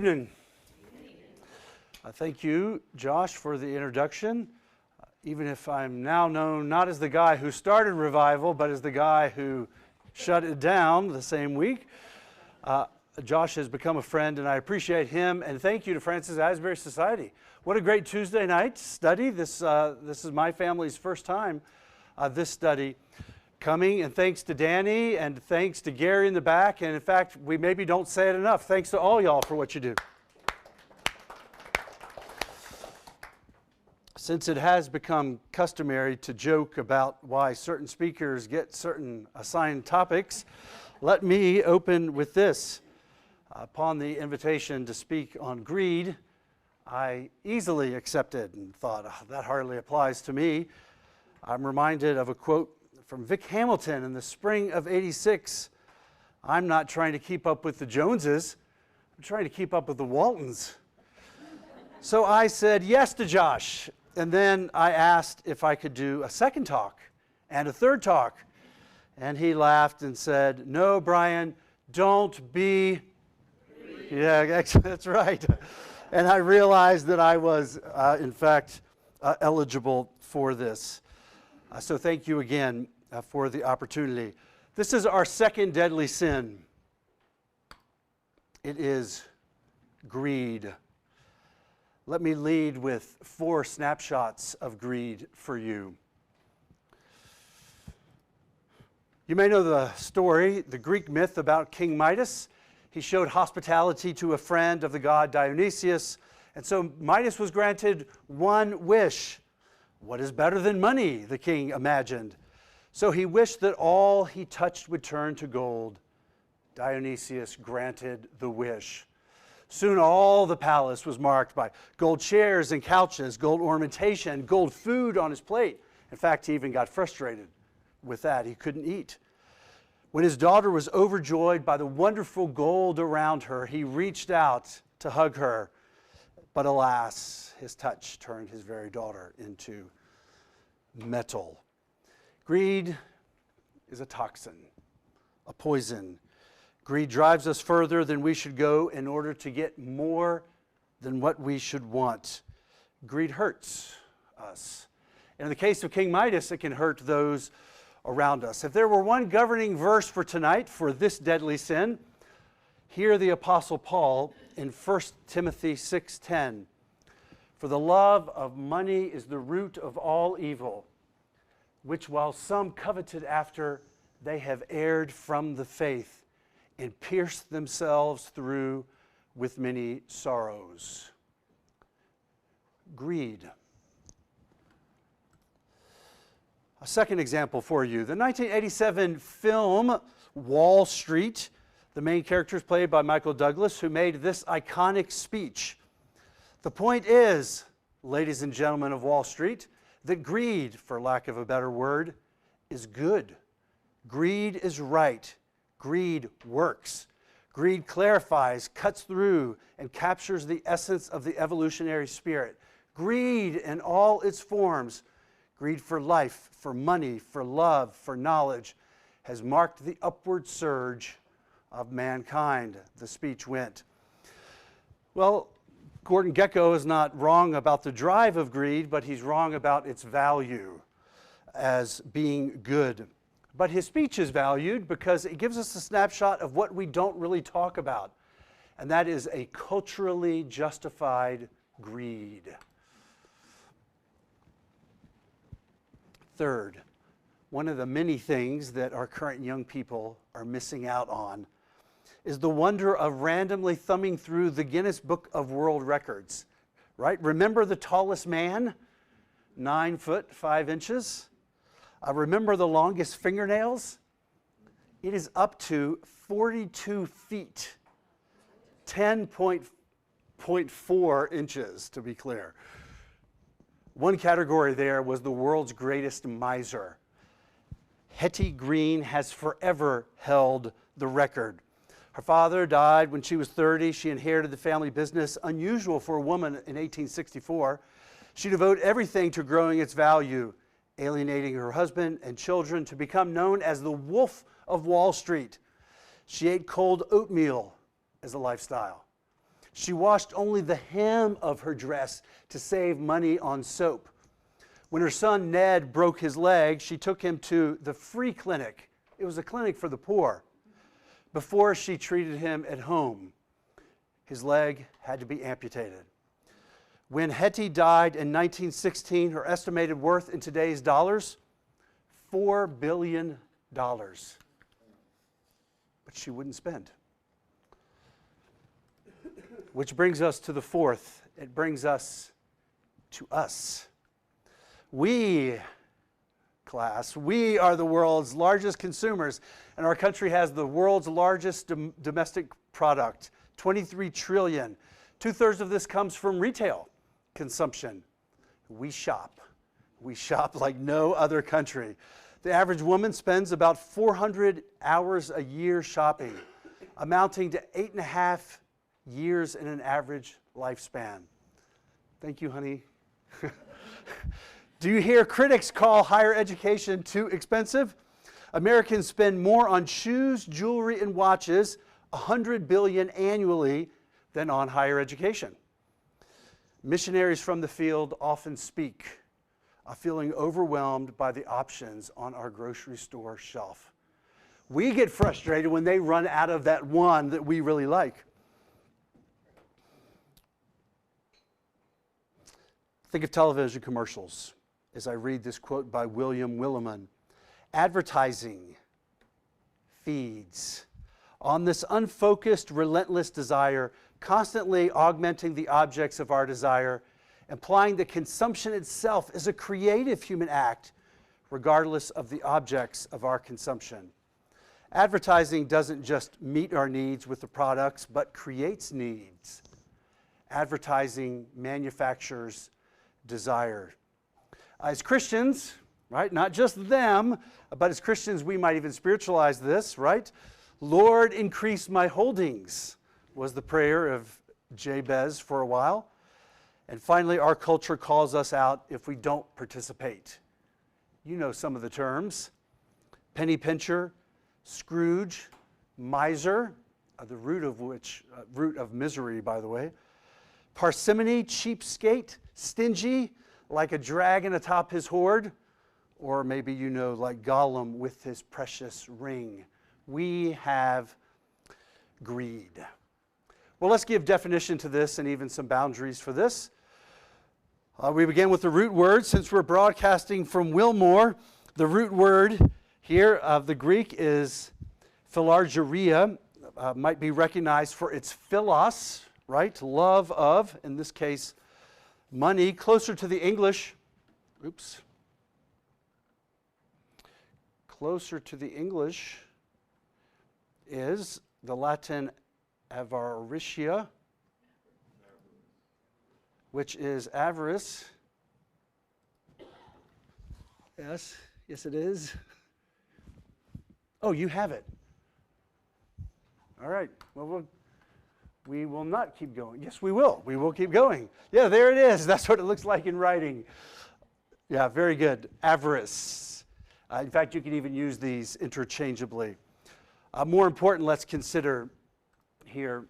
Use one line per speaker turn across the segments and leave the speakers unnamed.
evening. Thank you, Josh, for the introduction. Even if I'm now known not as the guy who started Revival, but as the guy who shut it down the same week, Josh has become a friend, and I appreciate him. And thank you to Francis Asbury Society. What a great Tuesday night study. This is my family's first time this study coming, and thanks to Danny, and thanks to Gary in the back, and in fact, we maybe don't say it enough. Thanks to all y'all for what you do. Since it has become customary to joke about why certain speakers get certain assigned topics, let me open with this. Upon the invitation to speak on greed, I easily accepted and thought, oh, that hardly applies to me. I'm reminded of a quote from Vic Hamilton in the spring of '86. I'm not trying to keep up with the Joneses, I'm trying to keep up with the Waltons. So I said yes to Josh. And then I asked if I could do a second talk and a third talk. And he laughed and said, no, Brian, don't be. Yeah, that's right. And I realized that I was, in fact, eligible for this. So thank you again for the opportunity. This is our second deadly sin. It is greed. Let me lead with 4 snapshots of greed for you. You may know the story, the Greek myth about King Midas. He showed hospitality to a friend of the god Dionysius, and so Midas was granted one wish. What is better than money, the king imagined. So he wished that all he touched would turn to gold. Dionysius granted the wish. Soon all the palace was marked by gold chairs and couches, gold ornamentation, gold food on his plate. In fact, he even got frustrated with that. He couldn't eat. When his daughter was overjoyed by the wonderful gold around her, he reached out to hug her. But alas, his touch turned his very daughter into metal. Greed is a toxin, a poison. Greed drives us further than we should go in order to get more than what we should want. Greed hurts us. And in the case of King Midas, it can hurt those around us. If there were one governing verse for tonight for this deadly sin, hear the Apostle Paul in 1 Timothy 6:10. For the love of money is the root of all evil, which while some coveted after, they have erred from the faith and pierced themselves through with many sorrows. Greed. A second example for you. The 1987 film Wall Street. The main character is played by Michael Douglas, who made this iconic speech. The point is, ladies and gentlemen of Wall Street, that greed, for lack of a better word, is good. Greed is right. Greed works. Greed clarifies, cuts through, and captures the essence of the evolutionary spirit. Greed in all its forms, greed for life, for money, for love, for knowledge, has marked the upward surge of mankind, the speech went. Well, Gordon Gekko is not wrong about the drive of greed, but he's wrong about its value as being good. But his speech is valued because it gives us a snapshot of what we don't really talk about, and that is a culturally justified greed. Third, one of the many things that our current young people are missing out on is the wonder of randomly thumbing through the Guinness Book of World Records, right? Remember the tallest man? 9 foot, 5 inches. Remember the longest fingernails? It is up to 42 feet, 10.4 inches to be clear. One category there was the world's greatest miser. Hetty Green has forever held the record. Her father died when she was 30. She inherited the family business, unusual for a woman in 1864. She devoted everything to growing its value, alienating her husband and children to become known as the Wolf of Wall Street. She ate cold oatmeal as a lifestyle. She washed only the hem of her dress to save money on soap. When her son Ned broke his leg, she took him to the free clinic. It was a clinic for the poor. Before she treated him at home, his leg had to be amputated. When Hetty died in 1916, her estimated worth in today's dollars, $4 billion. But she wouldn't spend. Which brings us to the fourth. It brings us to us. We, class, we are the world's largest consumers, and our country has the world's largest domestic product, 23 trillion. 2/3 of this comes from retail consumption. We shop. We shop like no other country. The average woman spends about 400 hours a year shopping, amounting to 8.5 years in an average lifespan. Thank you, honey. Do you hear critics call higher education too expensive? Americans spend more on shoes, jewelry, and watches, $100 billion annually, than on higher education. Missionaries from the field often speak of feeling overwhelmed by the options on our grocery store shelf. We get frustrated when they run out of that one that we really like. Think of television commercials as I read this quote by William Willimon. Advertising feeds on this unfocused, relentless desire, constantly augmenting the objects of our desire, implying that consumption itself is a creative human act, regardless of the objects of our consumption. Advertising doesn't just meet our needs with the products, but creates needs. Advertising manufactures desire. As Christians, right, not just them, but as Christians we might even spiritualize this, right? Lord, increase my holdings was the prayer of Jabez for a while. And finally, our culture calls us out if we don't participate. You know some of the terms. Penny pincher, Scrooge, miser, the root of misery, by the way. Parsimony, cheapskate, stingy, like a dragon atop his hoard, or maybe you know, like Gollum with his precious ring. We have greed. Well, let's give definition to this and even some boundaries for this. We begin with the root word. Since we're broadcasting from Wilmore, the root word here of the Greek is philargyria, might be recognized for its philos, right? Love of, in this case, money. Closer to the English, closer to the English is the Latin avaritia, which is avarice. Yes, it is. Oh, you have it. All right. Well, we will not keep going. Yes, we will. We will keep going. Yeah, there it is. That's what it looks like in writing. Yeah, very good. Avarice. In fact, you can even use these interchangeably. More important, let's consider here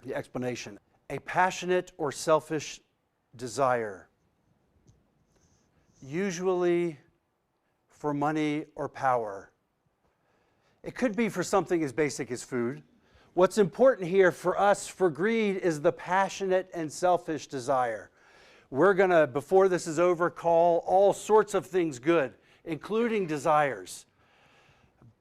the explanation. A passionate or selfish desire, usually for money or power. It could be for something as basic as food. What's important here for us, for greed, is the passionate and selfish desire. We're going to, before this is over, call all sorts of things good, including desires.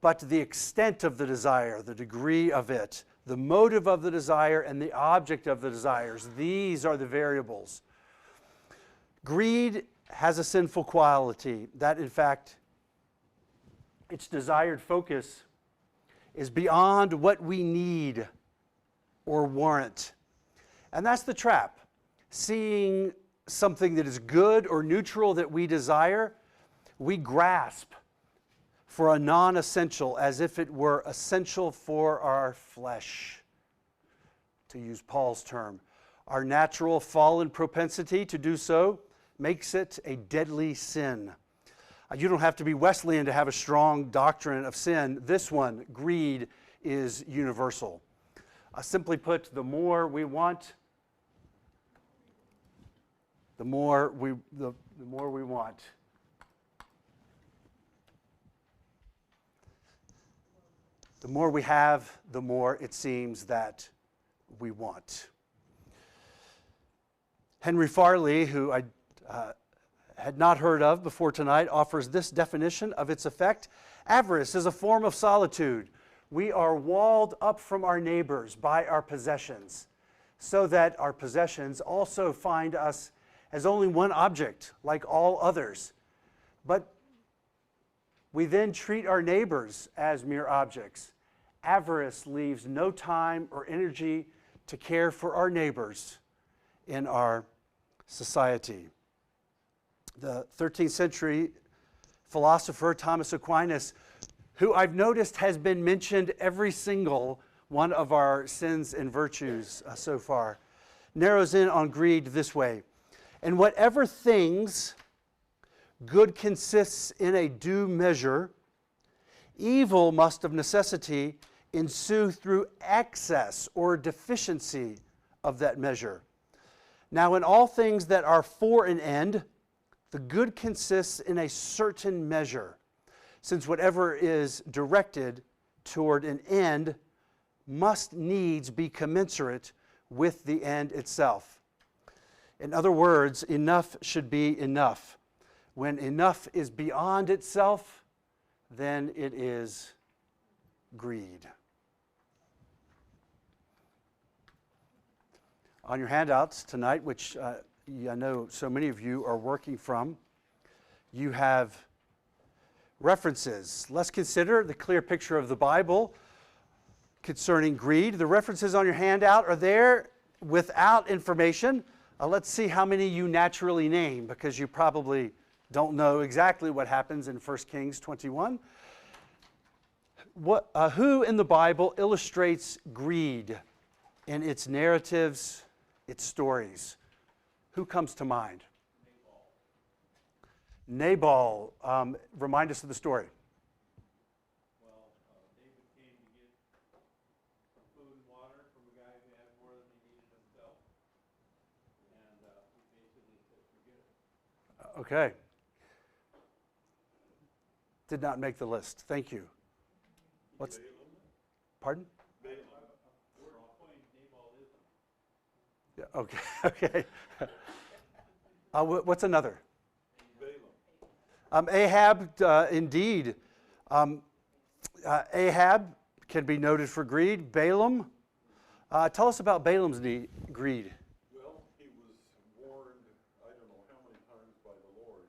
But the extent of the desire, the degree of it, the motive of the desire, and the object of the desires, these are the variables. Greed has a sinful quality that, in fact, its desired focus is beyond what we need or warrant. And that's the trap. Seeing something that is good or neutral that we desire, we grasp for a non-essential as if it were essential for our flesh, to use Paul's term. Our natural fallen propensity to do so makes it a deadly sin. You don't have to be Wesleyan to have a strong doctrine of sin. This one, greed, is universal. Simply put, the more we want, the more we want. The more we have, the more it seems that we want. Henry Farley, who I had not heard of before tonight, offers this definition of its effect. Avarice is a form of solitude. We are walled up from our neighbors by our possessions, so that our possessions also find us as only one object, like all others. But we then treat our neighbors as mere objects. Avarice leaves no time or energy to care for our neighbors in our society. The 13th century philosopher Thomas Aquinas, who I've noticed has been mentioned every single one of our sins and virtues so far, narrows in on greed this way. And whatever things good consists in a due measure, evil must of necessity ensue through excess or deficiency of that measure. Now, in all things that are for an end, the good consists in a certain measure, since whatever is directed toward an end must needs be commensurate with the end itself. In other words, enough should be enough. When enough is beyond itself, then it is greed. On your handouts tonight, which I know so many of you are working from, you have references. Let's consider the clear picture of the Bible concerning greed. The references on your handout are there without information. Let's see how many you naturally name, because you probably don't know exactly what happens in 1 Kings 21. Who in the Bible illustrates greed in its narratives, its stories? Who comes to mind? Nabal. Remind us of the story.
Well, David came to get some food and water from a guy who had more than he needed himself. And he basically said, forget it.
Okay. Did not make the list. Thank you. What's? Pardon?
We're all pointing Nabalism.
Yeah, okay. Okay. What's another? Ahab, indeed. Ahab can be noted for greed. Balaam. Tell us about Balaam's greed.
Well, he was warned, I don't know how many times by the Lord,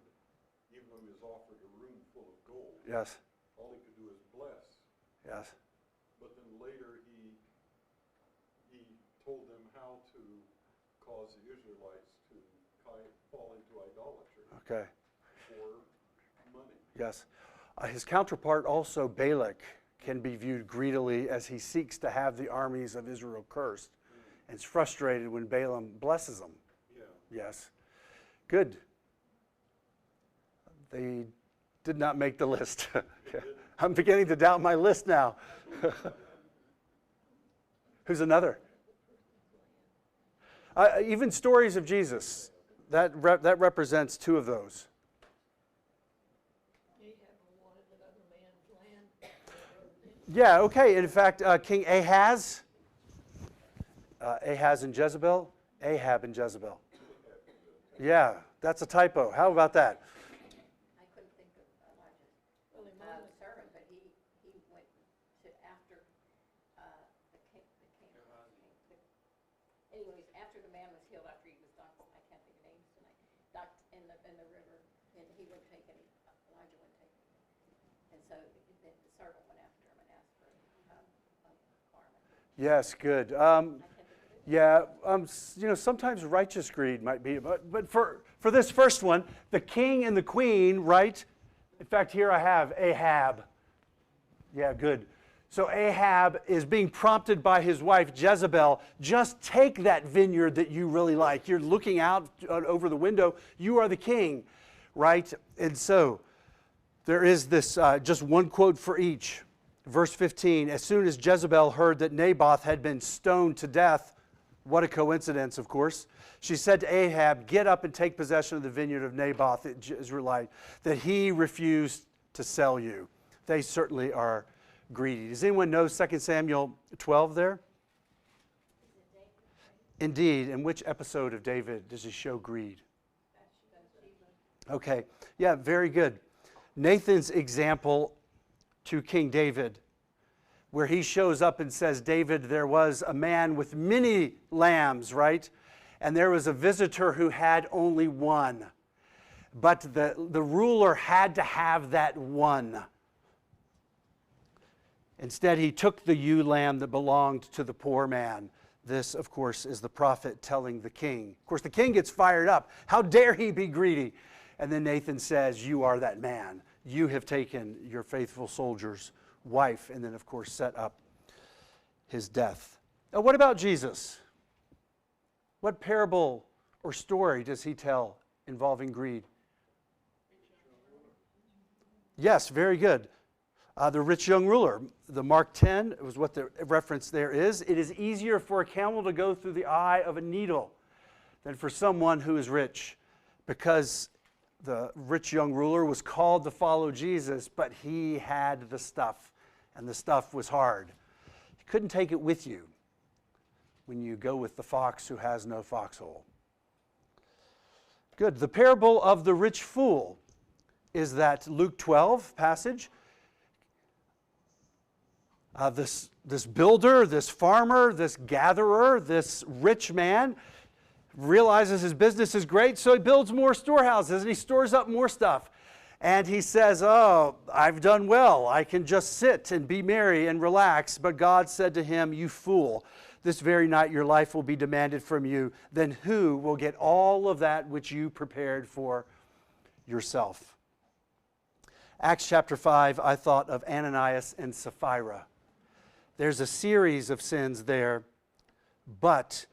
even when he was offered a room full of gold.
Yes.
All he could do is bless.
Yes.
But then later he told them how to cause the Israelites to fall into idolatry.
Okay.
For money.
Yes. His counterpart also, Balak, can be viewed greedily as he seeks to have the armies of Israel cursed and is frustrated when Balaam blesses them.
Yeah.
Yes. Good. They did not make the list. I'm beginning to doubt my list now. Who's another? Even stories of Jesus, that represents two of those. Yeah, okay. In fact, King Ahaz and Jezebel, Ahab and Jezebel. Yeah, that's a typo. How about that?
I couldn't think of Elijah's servant, but he went to after the king. Anyways, after the man was healed, after he was done, I can't think of names tonight, ducked in the river, and he wouldn't take any. Elijah wouldn't take anything, and so the servant went after him and asked for a garment.
Yes, good. Sometimes righteous greed might be, but for this first one, the king and the queen, right? In fact, here I have Ahab. Yeah, good. So Ahab is being prompted by his wife Jezebel, just take that vineyard that you really like. You're looking out over the window. You are the king, right? And so there is this, just one quote for each. Verse 15, as soon as Jezebel heard that Naboth had been stoned to death, what a coincidence, of course, she said to Ahab, get up and take possession of the vineyard of Naboth the Israelite, that he refused to sell you. They certainly are greedy. Does anyone know 2 Samuel 12 there? Indeed. In which episode of David does he show greed? Okay. Yeah, very good. Nathan's example to King David, where he shows up and says, David, there was a man with many lambs, right? And there was a visitor who had only one. But the ruler had to have that one. Instead, he took the ewe lamb that belonged to the poor man. This, of course, is the prophet telling the king. Of course, the king gets fired up. How dare he be greedy? And then Nathan says, you are that man. You have taken your faithful soldier's wife. And then, of course, set up his death. Now, what about Jesus? What parable or story does he tell involving greed? Yes, very good. The rich young ruler. The Mark 10 was what the reference there is. It is easier for a camel to go through the eye of a needle than for someone who is rich, because the rich young ruler was called to follow Jesus, but he had the stuff, and the stuff was hard. You couldn't take it with you when you go with the fox who has no foxhole. Good. The parable of the rich fool is that Luke 12 passage. This builder, this farmer, this gatherer, this rich man realizes his business is great, so he builds more storehouses and he stores up more stuff. And he says, oh, I've done well. I can just sit and be merry and relax. But God said to him, you fool, this very night your life will be demanded from you. Then who will get all of that which you prepared for yourself? Acts chapter 5, I thought of Ananias and Sapphira. There's a series of sins there, but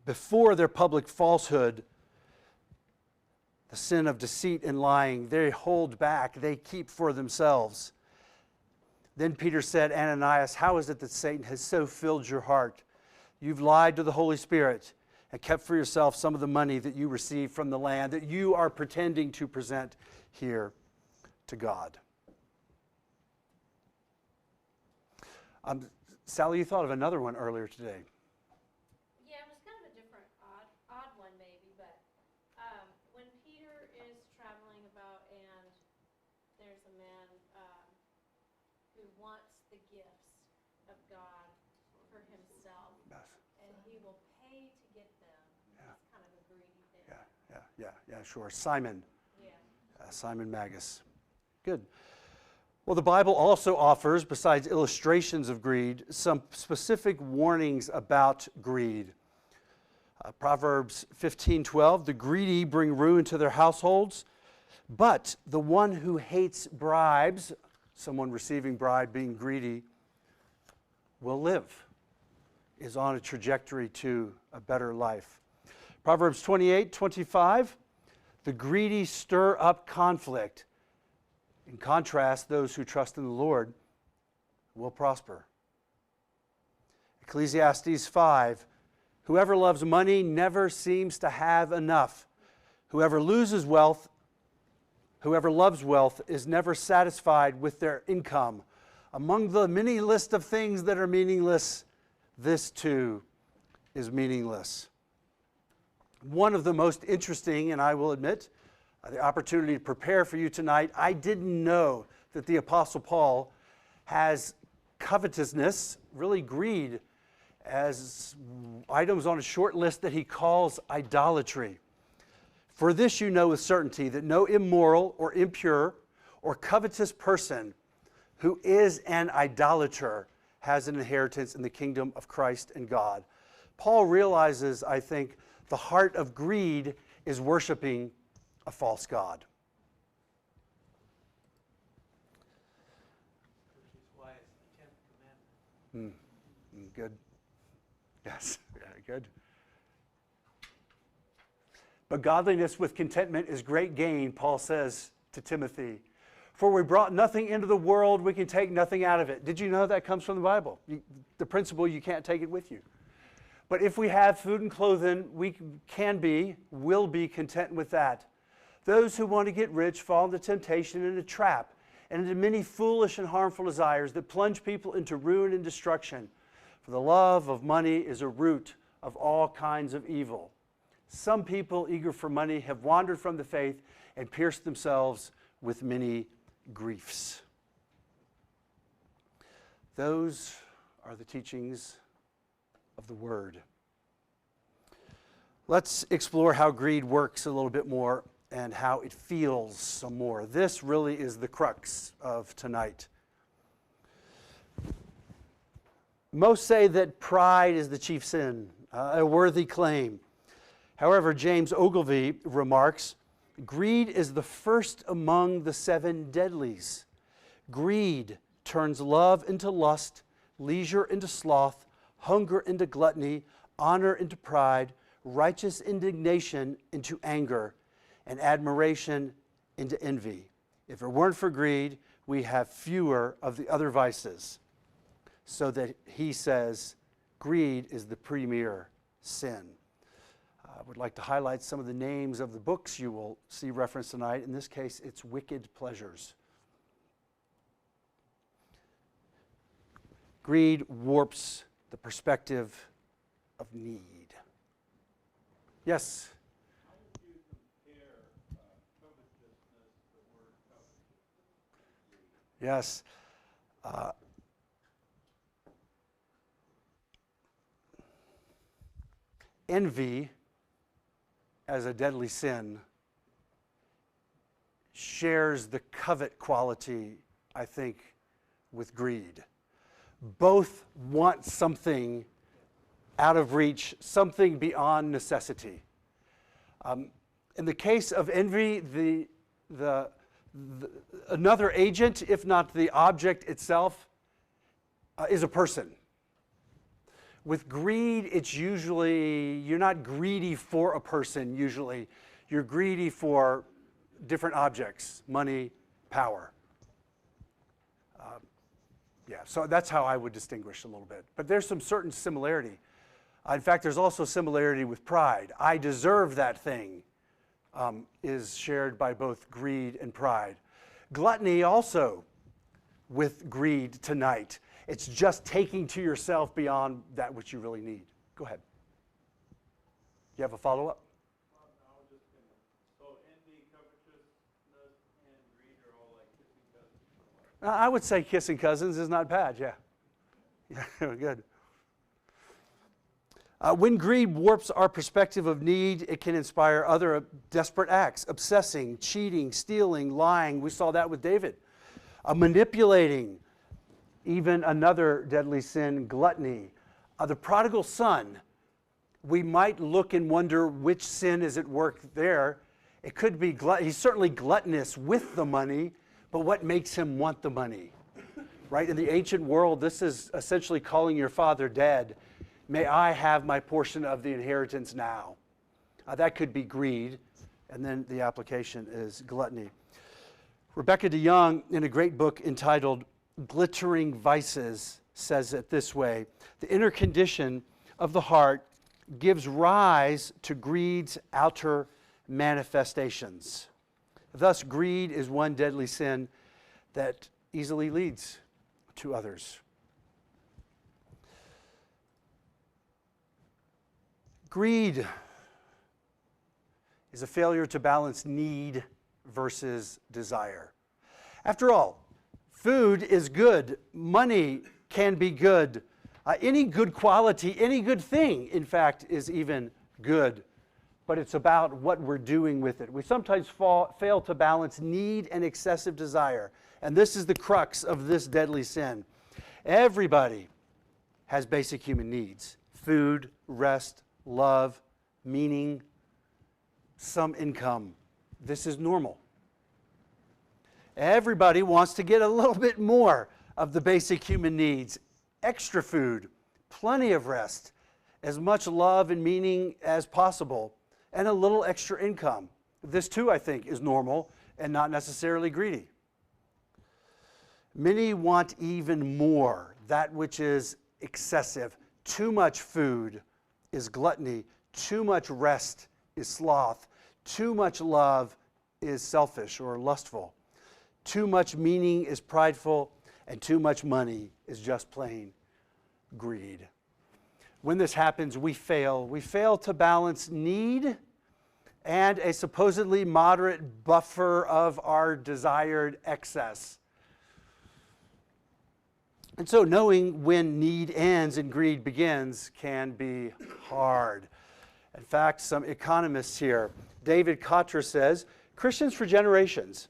before their public falsehood, the sin of deceit and lying, they hold back, they keep for themselves. Then Peter said, Ananias, how is it that Satan has so filled your heart? You've lied to the Holy Spirit and kept for yourself some of the money that you received from the land that you are pretending to present here to God. Sally, you thought of another one earlier today.
Yeah, it was kind of a different, odd one maybe, but when Peter is traveling about and there's a man who wants the gifts of God for himself,
Yes.
and he will pay to get them.
Yeah.
It's kind of a greedy thing.
Yeah, sure. Simon.
Yeah.
Simon Magus. Good. Well, the Bible also offers, besides illustrations of greed, some specific warnings about greed. Proverbs 15:12, the greedy bring ruin to their households, but the one who hates bribes, someone receiving bribe being greedy, will live, is on a trajectory to a better life. Proverbs 28:25, the greedy stir up conflict. In contrast, those who trust in the Lord will prosper. Ecclesiastes 5, whoever loves money never seems to have enough. Whoever loves wealth is never satisfied with their income. Among the many list of things that are meaningless, this too is meaningless. One of the most interesting, and I will admit, the opportunity to prepare for you tonight, I didn't know that the Apostle Paul has covetousness, really greed, as items on a short list that he calls idolatry. For this you know with certainty that no immoral or impure or covetous person who is an idolater has an inheritance in the kingdom of Christ and God. Paul realizes, I think, the heart of greed is worshiping a false god.
Which is why it's the 10th commandment.
Good. Yes, very good. But godliness with contentment is great gain, Paul says to Timothy. For we brought nothing into the world, we can take nothing out of it. Did you know that comes from the Bible? The principle, you can't take it with you. But if we have food and clothing, we will be content with that. Those who want to get rich fall into temptation and a trap, and into many foolish and harmful desires that plunge people into ruin and destruction. For the love of money is a root of all kinds of evil. Some people eager for money have wandered from the faith and pierced themselves with many griefs. Those are the teachings of the Word. Let's explore how greed works a little bit more and how it feels some more. This really is the crux of tonight. Most say that pride is the chief sin, a worthy claim. However, James Ogilvy remarks, greed is the first among the 7 deadlies. Greed turns love into lust, leisure into sloth, hunger into gluttony, honor into pride, righteous indignation into anger, and admiration into envy. If it weren't for greed, we have fewer of the other vices. So that he says, greed is the premier sin. I would like to highlight some of the names of the books you will see referenced tonight. In this case, it's Wicked Pleasures. Greed warps the perspective of need. Yes?
How would you compare covetousness, the word covetousness?
Yes. Envy, as a deadly sin, shares the covet quality, I think, with greed. Both want something out of reach, something beyond necessity. In the case of envy, another agent, if not the object itself, is a person. With greed, it's usually, you're not greedy for a person usually. You're greedy for different objects, money, power. So that's how I would distinguish a little bit. But there's some certain similarity. In fact, there's also similarity with pride. I deserve that thing is shared by both greed and pride. Gluttony also with greed tonight. It's just taking to yourself beyond that which you really need. Go ahead. You have a follow-up?
I was just going to, so envy, covetousness, and greed are all like kissing cousins.
I would say kissing cousins is not bad, yeah. Yeah, good. When greed warps our perspective of need, it can inspire other desperate acts, obsessing, cheating, stealing, lying. We saw that with David. Manipulating, even another deadly sin, gluttony. The prodigal son, we might look and wonder which sin is at work there. It could be, he's certainly gluttonous with the money, but what makes him want the money? Right? In the ancient world, this is essentially calling your father dead. May I have my portion of the inheritance now? That could be greed, and then the application is gluttony. Rebecca DeYoung, in a great book entitled Glittering Vices, says it this way: the inner condition of the heart gives rise to greed's outer manifestations. Thus, greed is one deadly sin that easily leads to others. Greed is a failure to balance need versus desire. After all, food is good. Money can be good. Any good quality, any good thing, in fact, is even good. But it's about what we're doing with it. We sometimes fail to balance need and excessive desire. And this is the crux of this deadly sin. Everybody has basic human needs: food, rest, love, meaning, some income. This is normal. Everybody wants to get a little bit more of the basic human needs: extra food, plenty of rest, as much love and meaning as possible, and a little extra income. This too, I think, is normal and not necessarily greedy. Many want even more, that which is excessive. Too much food is gluttony. Too much rest is sloth. Too much love is selfish or lustful. Too much meaning is prideful. And too much money is just plain greed. When this happens, we fail. We fail to balance need and a supposedly moderate buffer of our desired excess. And so knowing when need ends and greed begins can be hard. In fact, some economists here, David Kotter says, Christians for generations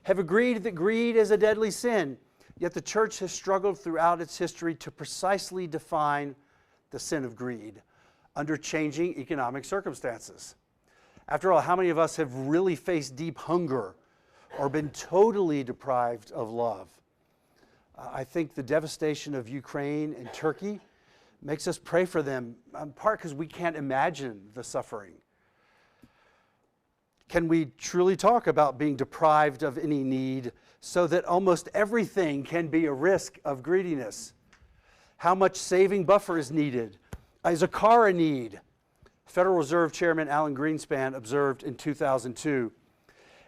have agreed that greed is a deadly sin, yet the church has struggled throughout its history to precisely define the sin of greed under changing economic circumstances. After all, how many of us have really faced deep hunger or been totally deprived of love? I think the devastation of Ukraine and Turkey makes us pray for them, in part because we can't imagine the suffering. Can we truly talk about being deprived of any need so that almost everything can be a risk of greediness? How much saving buffer is needed? Is a car a need? Federal Reserve Chairman Alan Greenspan observed in 2002,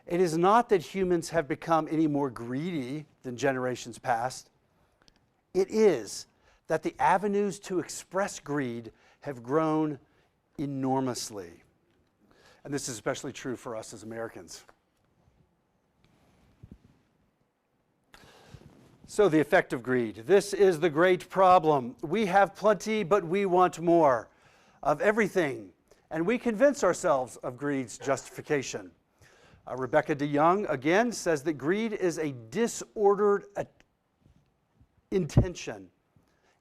it is not that humans have become any more greedy than generations past. It is that the avenues to express greed have grown enormously. And this is especially true for us as Americans. So the effect of greed. This is the great problem. We have plenty, but we want more of everything. And we convince ourselves of greed's justification. Rebecca DeYoung, again, says that greed is a disordered intention,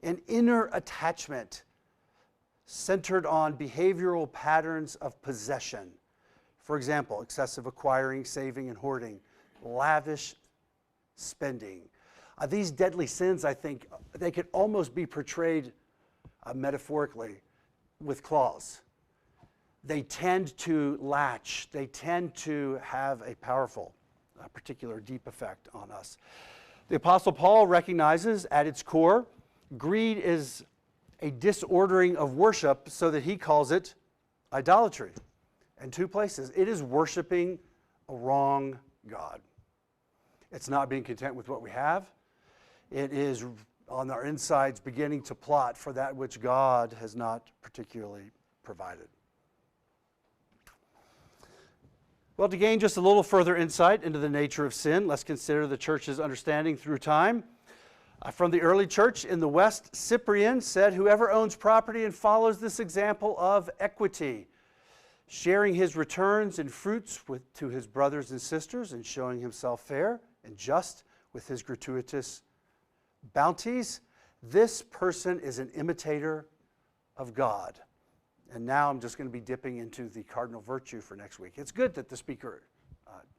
an inner attachment centered on behavioral patterns of possession. For example, excessive acquiring, saving, and hoarding, lavish spending. These deadly sins, I think, they could almost be portrayed metaphorically with claws. They tend to latch. They tend to have a powerful, particular deep effect on us. The Apostle Paul recognizes at its core, greed is a disordering of worship, so that he calls it idolatry. In two places. It is worshiping a wrong God. It's not being content with what we have. It is on our insides beginning to plot for that which God has not particularly provided. Well, to gain just a little further insight into the nature of sin, let's consider the church's understanding through time. From the early church in the West, Cyprian said, whoever owns property and follows this example of equity, sharing his returns and fruits to his brothers and sisters and showing himself fair and just with his gratuitous bounties, this person is an imitator of God. And now I'm just going to be dipping into the cardinal virtue for next week. It's good that the speaker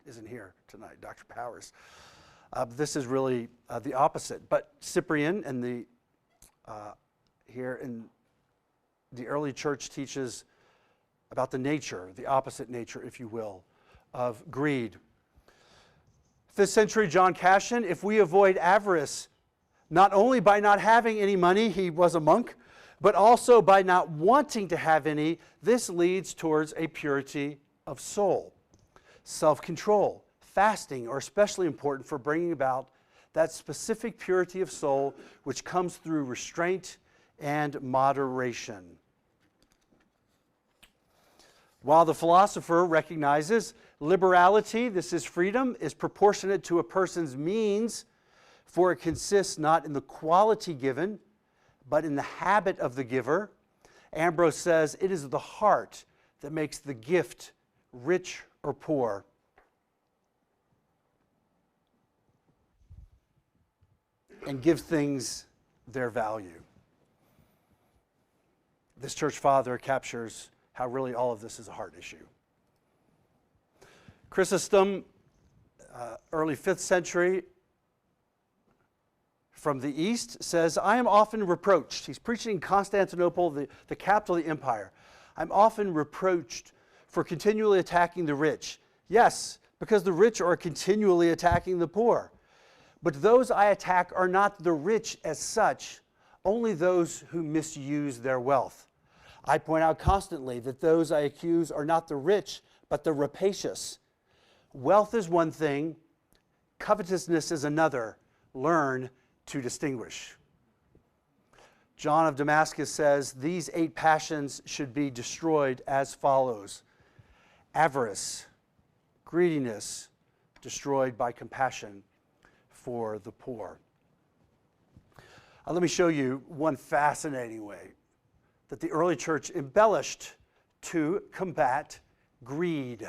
isn't here tonight, Dr. Powers. This is really the opposite. But Cyprian and here in the early church teaches about the nature, the opposite nature, if you will, of greed. 5th century John Cassian, if we avoid avarice, not only by not having any money, he was a monk, but also by not wanting to have any, this leads towards a purity of soul. Self-control, fasting are especially important for bringing about that specific purity of soul which comes through restraint and moderation. While the philosopher recognizes liberality, this is freedom, is proportionate to a person's means, for it consists not in the quality given, but in the habit of the giver. Ambrose says, it is the heart that makes the gift rich or poor. And gives things their value. This church father captures how really all of this is a heart issue. Chrysostom, early 5th century, from the East, says, I am often reproached. He's preaching in Constantinople, the capital of the empire. I'm often reproached for continually attacking the rich. Yes, because the rich are continually attacking the poor. But those I attack are not the rich as such, only those who misuse their wealth. I point out constantly that those I accuse are not the rich, but the rapacious. Wealth is one thing, covetousness is another. Learn to distinguish. John of Damascus says these 8 passions should be destroyed as follows: avarice, greediness, destroyed by compassion for the poor. Let me show you one fascinating way that the early church embellished to combat greed.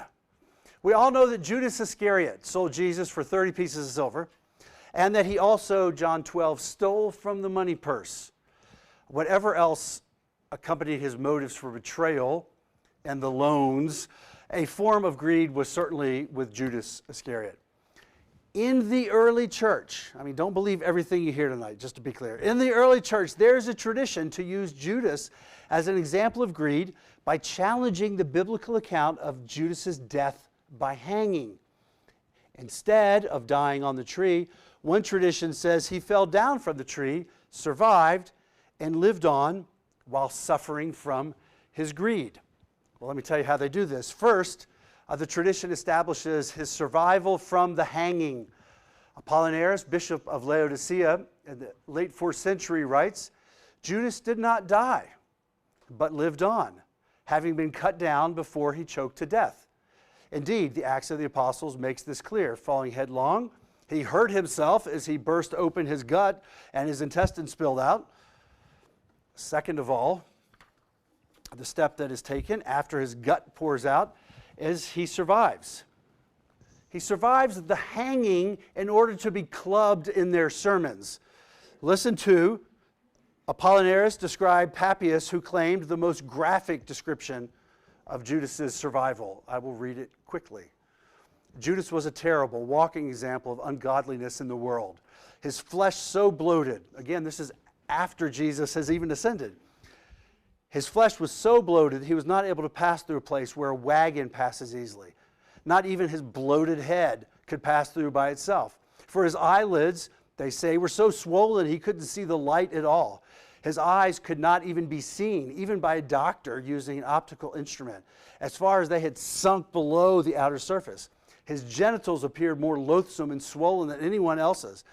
We all know that Judas Iscariot sold Jesus for 30 pieces of silver, and that he also, John 12, stole from the money purse. Whatever else accompanied his motives for betrayal and the loans, a form of greed was certainly with Judas Iscariot. In the early church, don't believe everything you hear tonight, just to be clear. In the early church, there's a tradition to use Judas as an example of greed by challenging the biblical account of Judas's death by hanging. Instead of dying on the tree, one tradition says he fell down from the tree, survived, and lived on while suffering from his greed. Well, let me tell you how they do this. First, the tradition establishes his survival from the hanging. Apollinaris, bishop of Laodicea in the late 4th century, writes, Judas did not die, but lived on, having been cut down before he choked to death. Indeed, the Acts of the Apostles makes this clear. Falling headlong, he hurt himself as he burst open his gut and his intestines spilled out. Second of all, the step that is taken after his gut pours out is he survives. He survives the hanging in order to be clubbed in their sermons. Listen to Apollinaris describe Papias, who claimed the most graphic description of Judas's survival. I will read it quickly. Judas was a terrible walking example of ungodliness in the world. His flesh so bloated. Again, this is after Jesus has even ascended. His flesh was so bloated he was not able to pass through a place where a wagon passes easily. Not even his bloated head could pass through by itself. For his eyelids, they say, were so swollen he couldn't see the light at all. His eyes could not even be seen, even by a doctor using an optical instrument, as far as they had sunk below the outer surface. His genitals appeared more loathsome and swollen than anyone else's.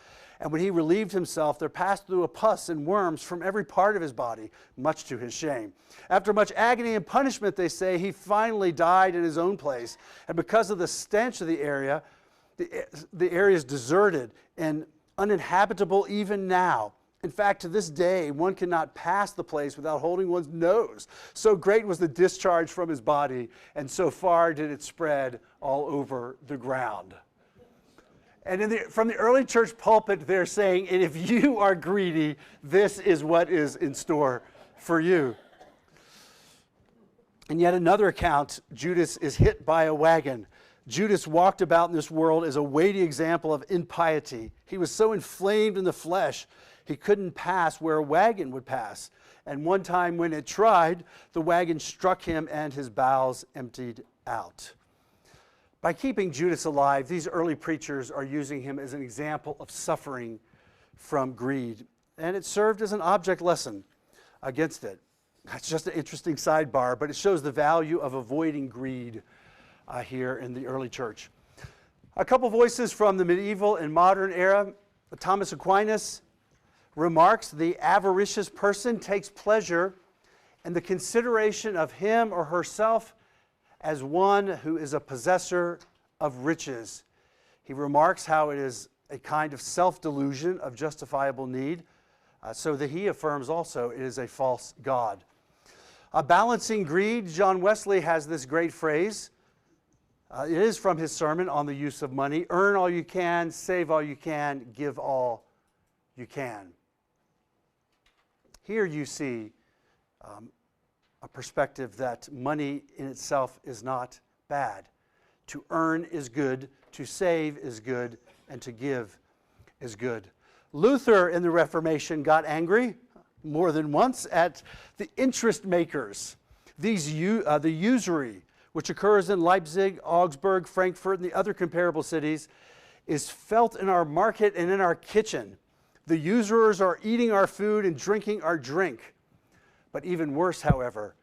And when he relieved himself, there passed through a pus and worms from every part of his body, much to his shame. After much agony and punishment, they say, he finally died in his own place. And because of the stench of the area is deserted and uninhabitable even now. In fact, to this day, one cannot pass the place without holding one's nose. So great was the discharge from his body, and so far did it spread all over the ground. And from the early church pulpit, they're saying, and if you are greedy, this is what is in store for you. In yet another account, Judas is hit by a wagon. Judas walked about in this world as a weighty example of impiety. He was so inflamed in the flesh, he couldn't pass where a wagon would pass. And one time when it tried, the wagon struck him and his bowels emptied out. By keeping Judas alive, these early preachers are using him as an example of suffering from greed. And it served as an object lesson against it. That's just an interesting sidebar, but it shows the value of avoiding greed here in the early church. A couple voices from the medieval and modern era. Thomas Aquinas remarks, the avaricious person takes pleasure in the consideration of him or herself as one who is a possessor of riches. He remarks how it is a kind of self-delusion of justifiable need, so that he affirms also it is a false god. Balancing greed, John Wesley has this great phrase. It is from his sermon on the use of money. Earn all you can, save all you can, give all you can. Here you see a perspective that money in itself is not bad. To earn is good, to save is good, and to give is good. Luther in the Reformation got angry more than once at the interest makers, the usury, which occurs in Leipzig, Augsburg, Frankfurt, and the other comparable cities. is felt in our market and in our kitchen. The usurers are eating our food and drinking our drink. But even worse, however,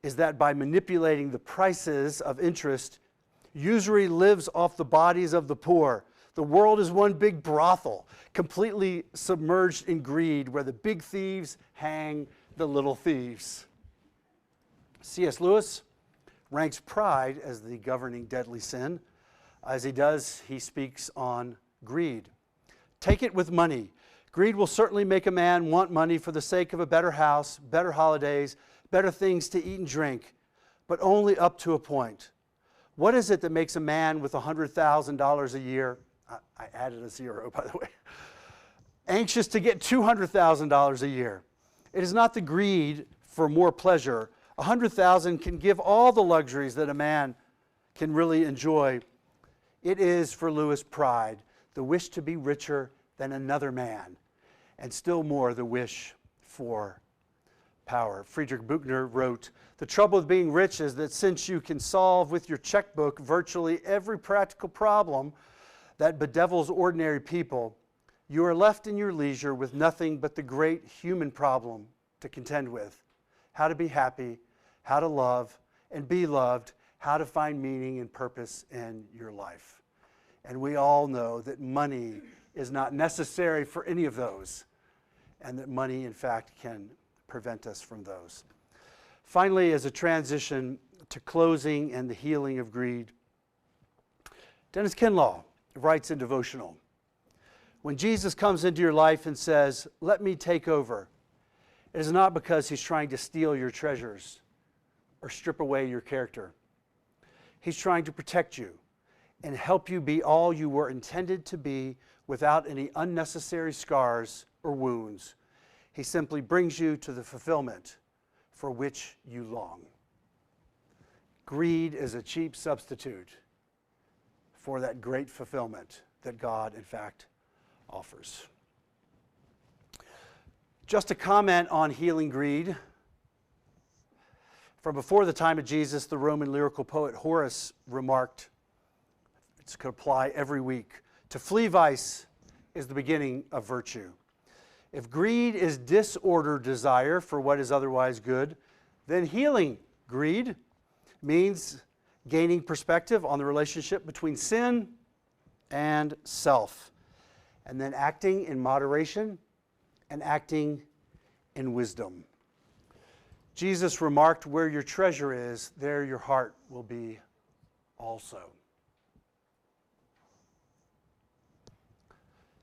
is that by manipulating the prices of interest, usury lives off the bodies of the poor. The world is one big brothel, completely submerged in greed, where the big thieves hang the little thieves. C.S. Lewis ranks pride as the governing deadly sin. As he does, he speaks on greed. Take it with money. Greed will certainly make a man want money for the sake of a better house, better holidays, better things to eat and drink, but only up to a point. What is it that makes a man with $100,000 a year, I added a zero, by the way, anxious to get $200,000 a year? It is not the greed for more pleasure. $100,000 can give all the luxuries that a man can really enjoy. It is, for Lewis, pride, the wish to be richer than another man, and still more the wish for power. Friedrich Buchner wrote, "The trouble with being rich is that since you can solve with your checkbook virtually every practical problem that bedevils ordinary people, you are left in your leisure with nothing but the great human problem to contend with: how to be happy, how to love and be loved, how to find meaning and purpose in your life." And we all know that money is not necessary for any of those, and that money, in fact, can prevent us from those. Finally, as a transition to closing and the healing of greed, Dennis Kinlaw writes in devotional, when Jesus comes into your life and says, "Let me take over," it is not because he's trying to steal your treasures or strip away your character. He's trying to protect you and help you be all you were intended to be without any unnecessary scars or wounds. He simply brings you to the fulfillment for which you long. Greed is a cheap substitute for that great fulfillment that God, in fact, offers. Just a comment on healing greed. From before the time of Jesus, the Roman lyrical poet Horace remarked, it could apply every week, to flee vice is the beginning of virtue. If greed is disordered desire for what is otherwise good, then healing greed means gaining perspective on the relationship between sin and self, and then acting in moderation and acting in wisdom. Jesus remarked, "Where your treasure is, there your heart will be also."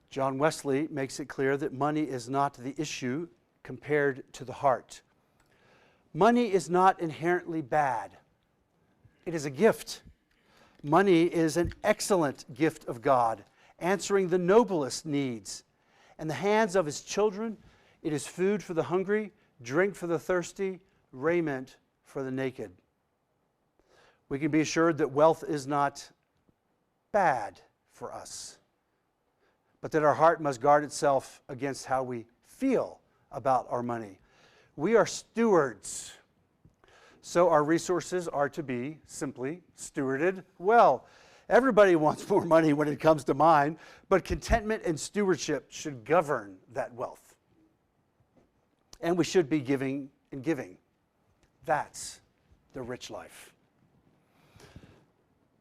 John Wesley makes it clear that money is not the issue compared to the heart. Money is not inherently bad. It is a gift. Money is an excellent gift of God, answering the noblest needs. In the hands of his children, it is food for the hungry, drink for the thirsty, raiment for the naked. We can be assured that wealth is not bad for us, but that our heart must guard itself against how we feel about our money. We are stewards, so our resources are to be simply stewarded well. Everybody wants more money when it comes to mine, but contentment and stewardship should govern that wealth. And we should be giving and giving. That's the rich life.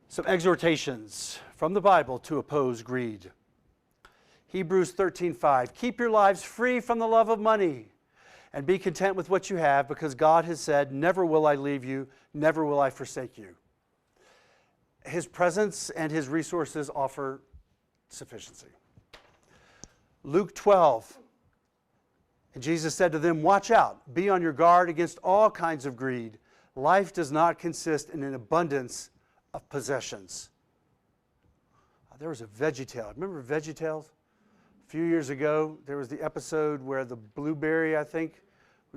Some exhortations from the Bible to oppose greed. Hebrews 13:5, keep your lives free from the love of money and be content with what you have, because God has said, never will I leave you, never will I forsake you. His presence and his resources offer sufficiency. Luke 12, and Jesus said to them, watch out, be on your guard against all kinds of greed. Life does not consist in an abundance of possessions. There was a VeggieTale. Remember VeggieTales? A few years ago, there was the episode where the Blueberry, I think,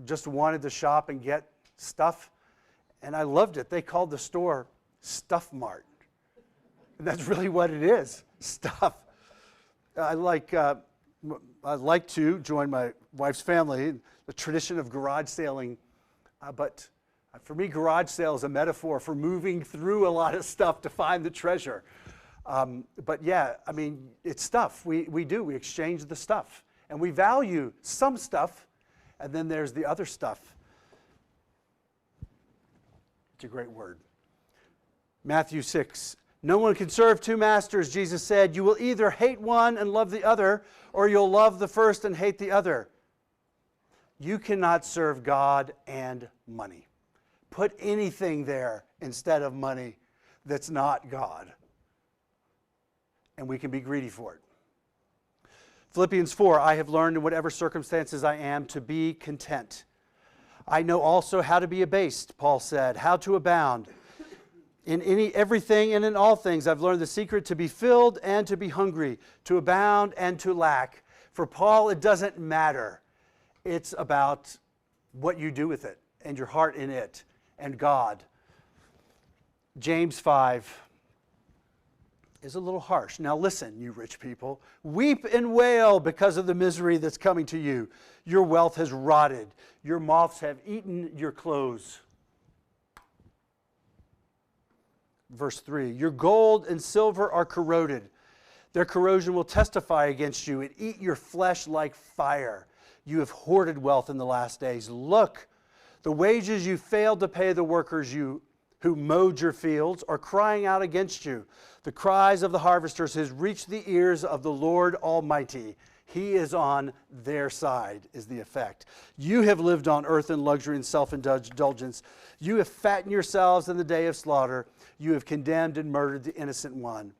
just wanted to shop and get stuff. And I loved it. They called the store Stuff Mart. And that's really what it is, stuff. I like to join my wife's family, the tradition of garage sailing. But for me, garage sale is a metaphor for moving through a lot of stuff to find the treasure. But yeah, I mean, it's stuff. We do. We exchange the stuff. And we value some stuff, and then there's the other stuff. It's a great word. Matthew 6. No one can serve two masters, Jesus said. You will either hate one and love the other, or you'll love the first and hate the other. You cannot serve God and money. Put anything there instead of money that's not God. And we can be greedy for it. Philippians 4, I have learned in whatever circumstances I am to be content. I know also how to be abased, Paul said, how to abound. In everything and in all things I've learned the secret to be filled and to be hungry, to abound and to lack. For Paul, it doesn't matter. It's about what you do with it and your heart in it and God. James 5 is a little harsh. Now listen, you rich people. Weep and wail because of the misery that's coming to you. Your wealth has rotted. Your moths have eaten your clothes. Verse 3, your gold and silver are corroded. Their corrosion will testify against you and eat your flesh like fire. You have hoarded wealth in the last days. Look, the wages you failed to pay the workers who mowed your fields are crying out against you. The cries of the harvesters has reached the ears of the Lord Almighty. He is on their side, is the effect. You have lived on earth in luxury and self-indulgence. You have fattened yourselves in the day of slaughter. You have condemned and murdered the innocent one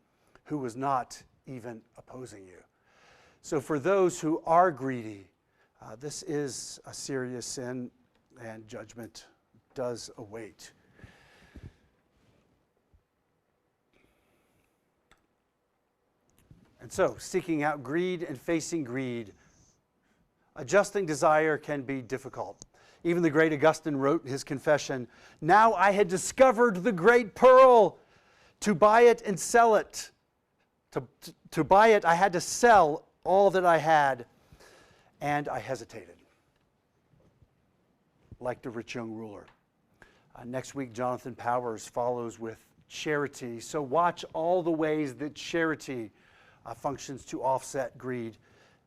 who was not even opposing you. So for those who are greedy, this is a serious sin, and judgment does await. And so, seeking out greed and facing greed, adjusting desire can be difficult. Even the great Augustine wrote in his confession, now I had discovered the great pearl. To buy it and sell it. To buy it, I had to sell all that I had, and I hesitated. Like the rich young ruler. Next week, Jonathan Powers follows with charity. So watch all the ways that charity functions to offset greed,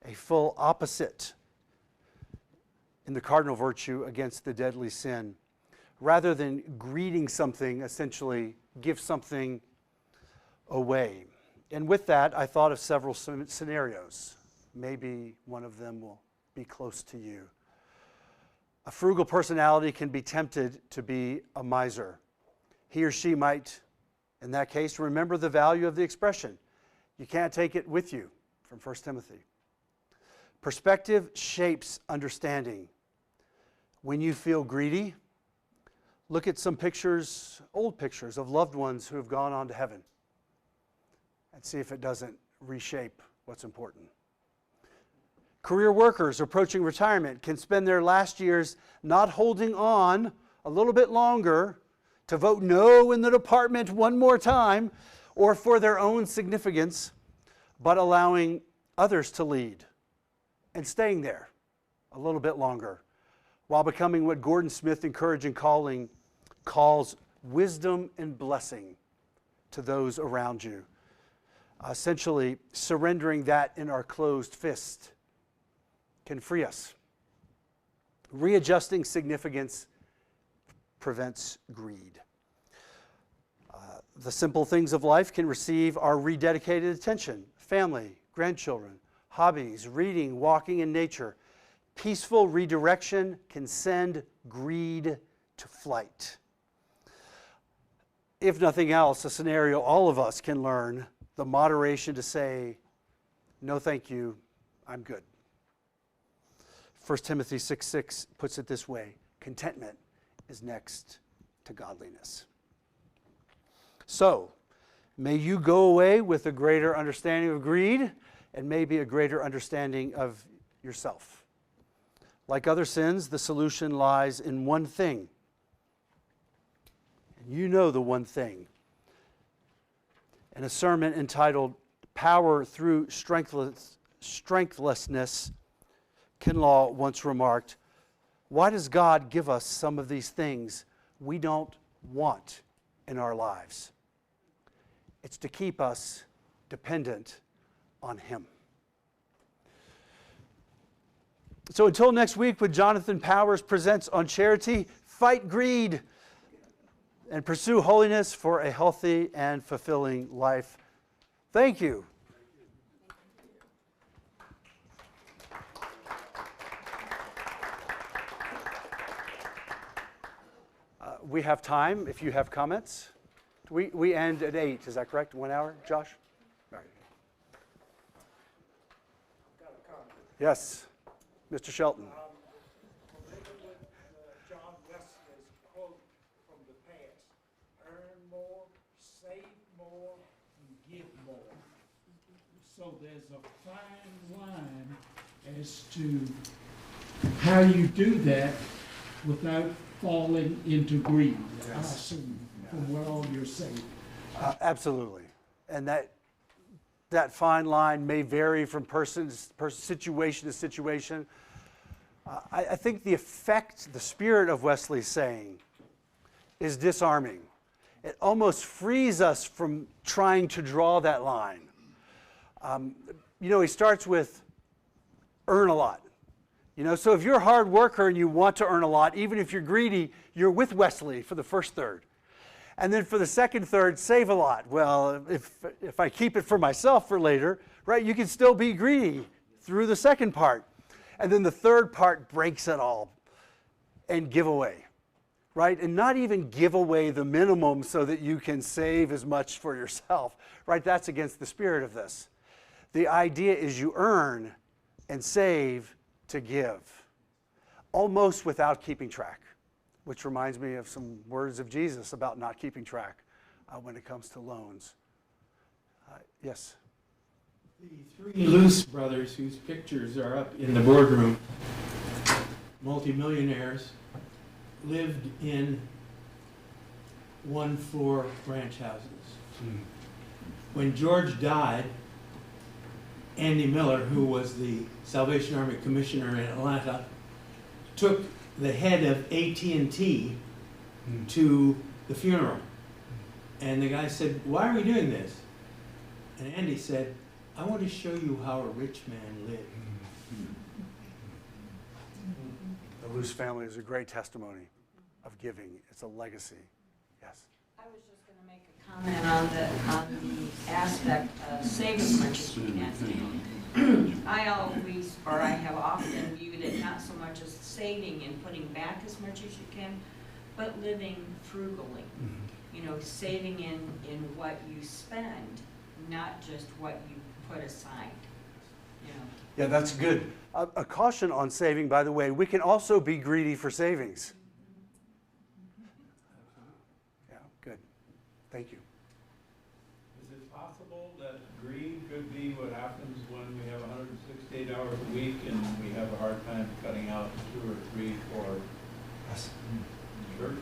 a full opposite in the cardinal virtue against the deadly sin. Rather than greeding something, essentially give something away. And with that, I thought of several scenarios. Maybe one of them will be close to you. A frugal personality can be tempted to be a miser. He or she might, in that case, remember the value of the expression. You can't take it with you, from 1 Timothy. Perspective shapes understanding. When you feel greedy, look at some pictures, old pictures of loved ones who have gone on to heaven, and see if it doesn't reshape what's important. Career workers approaching retirement can spend their last years not holding on a little bit longer to vote no in the department one more time, or for their own significance, but allowing others to lead and staying there a little bit longer while becoming what Gordon Smith Encouraging Calling calls wisdom and blessing to those around you. Essentially, surrendering that in our closed fist can free us. Readjusting significance prevents greed. The simple things of life can receive our rededicated attention. Family, grandchildren, hobbies, reading, walking in nature. Peaceful redirection can send greed to flight. If nothing else, a scenario all of us can learn, the moderation to say, no thank you, I'm good. 1 Timothy 6:6 puts it this way, contentment is next to godliness. So, may you go away with a greater understanding of greed and maybe a greater understanding of yourself. Like other sins, the solution lies in one thing. And you know the one thing. In a sermon entitled Power Through Strengthlessness, Kinlaw once remarked, why does God give us some of these things we don't want in our lives? It's to keep us dependent on him. So until next week, when Jonathan Powers presents on charity, fight greed and pursue holiness for a healthy and fulfilling life. Thank you. We have time if you have comments. We end at 8, is that correct? 1 hour, Josh? All right.
Got a comment.
Yes, Mr. Shelton.
I'm thinking with John Wesley's quote from the past: earn more, save more, and give more. So there's a fine line as to how you do that without falling into greed, I assume, from what all you're saying.
Absolutely. And that fine line may vary from situation to situation. I think the effect, the spirit of Wesley's saying is disarming. It almost frees us from trying to draw that line. He starts with earn a lot. So if you're a hard worker and you want to earn a lot, even if you're greedy, you're with Wesley for the first third. And then for the second third, save a lot. Well, if I keep it for myself for later, right, you can still be greedy through the second part. And then the third part breaks it all and give away, right? And not even give away the minimum so that you can save as much for yourself, right? That's against the spirit of this. The idea is you earn and save to give, almost without keeping track, which reminds me of some words of Jesus about not keeping track when it comes to loans. Yes?
The three Luce brothers, whose pictures are up in the boardroom, multimillionaires, lived in one-floor ranch houses. When George died, Andy Miller, who was the Salvation Army commissioner in Atlanta, took the head of AT&T to the funeral. And the guy said, "Why are we doing this?" And Andy said, "I want to show you how a rich man lived."
The Luce family is a great testimony of giving. It's a legacy. Yes?
I was just going to make a comment on the aspect of save as much as you can. I have often viewed it not so much as saving and putting back as much as you can, but living frugally. Saving in what you spend, not just what you put aside.
Yeah, that's good. A caution on saving, by the way, we can also be greedy for savings. Yeah, good. Thank you.
Is it possible that greed could be what happens when we have 168 hours a week and we have a hard time cutting out 2 or 3 for
Yes.
church?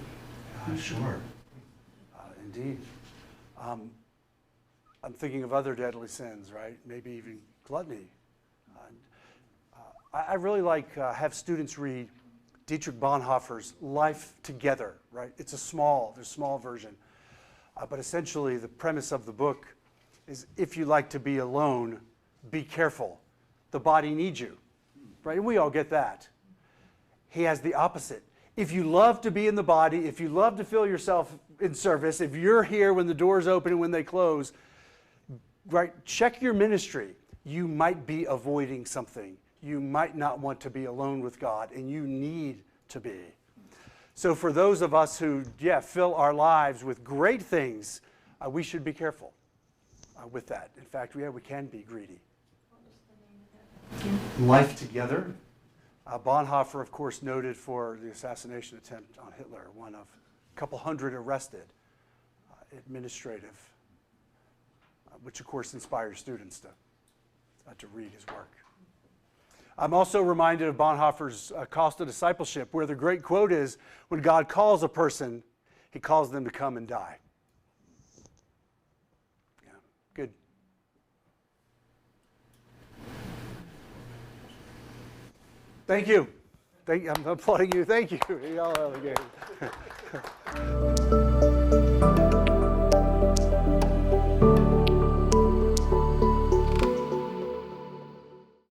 Sure. Indeed. I'm thinking of other deadly sins, right? Maybe even gluttony. I really have students read Dietrich Bonhoeffer's Life Together, right? It's a small version. But essentially the premise of the book is if you like to be alone, be careful. The body needs you, right? And we all get that. He has the opposite. If you love to be in the body, if you love to feel yourself in service, if you're here when the doors open and when they close, right, check your ministry. You might be avoiding something. You might not want to be alone with God, and you need to be. So for those of us who, fill our lives with great things, we should be careful with that. In fact, we can be greedy.
What was the name of that?
Life Together. Bonhoeffer, of course, noted for the assassination attempt on Hitler, one of a couple hundred arrested, administrative, which of course inspires students to read his work. I'm also reminded of Bonhoeffer's Cost of Discipleship, where the great quote is, when God calls a person, he calls them to come and die. Yeah, good. Thank you. I'm applauding you. Thank you. Y'all are really good.